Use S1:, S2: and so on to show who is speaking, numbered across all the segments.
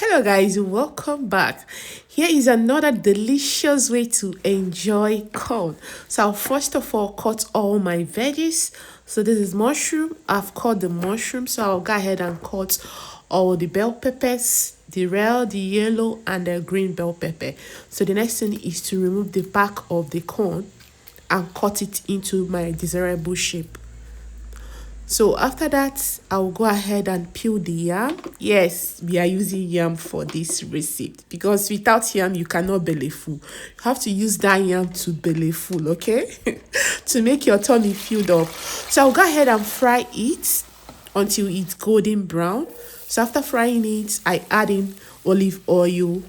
S1: Hello guys, welcome back. Here is another delicious way to enjoy corn. So I'll first of all cut all my veggies. So this is mushroom. I've cut the mushroom, so I'll go ahead and cut all the bell peppers, the red, the yellow, and the green bell pepper. So the next thing is to remove the back of the corn and cut it into my desirable shape. So after that, I'll go ahead and peel the yam. Yes, we are using yam for this recipe because without yam, you cannot belly full. You have to use that yam to belly full, okay? To make your tummy filled up. So I'll go ahead and fry it until it's golden brown. So after frying it, I add in olive oil,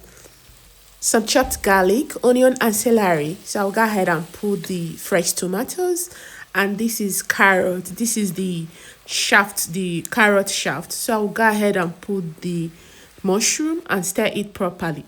S1: some chopped garlic, onion, and celery. So I'll go ahead and put the fresh tomatoes, and this is carrot. This is the shaft, the carrot shaft. So I'll go ahead and put the mushroom and stir it properly.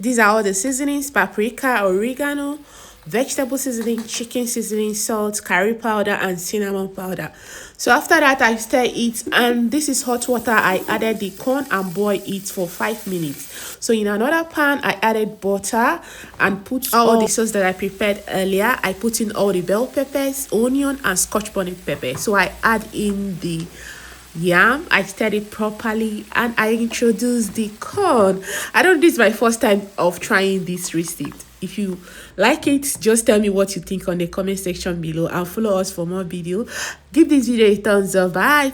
S1: These are all the seasonings: paprika, oregano, vegetable seasoning, chicken seasoning, salt, curry powder, and cinnamon powder. So after that, I stir it, and this is hot water. I added the corn and boil it for 5 minutes. So in another pan, I added butter and put all the sauce that I prepared earlier. I put in all the bell peppers, onion, and scotch bonnet pepper. So I add in the yam, I stirred it properly, and I introduced the corn. I don't This is my first time of trying this recipe. If you like it, just tell me what you think on the comment section below and follow us for more video. Give this video a thumbs up. Bye.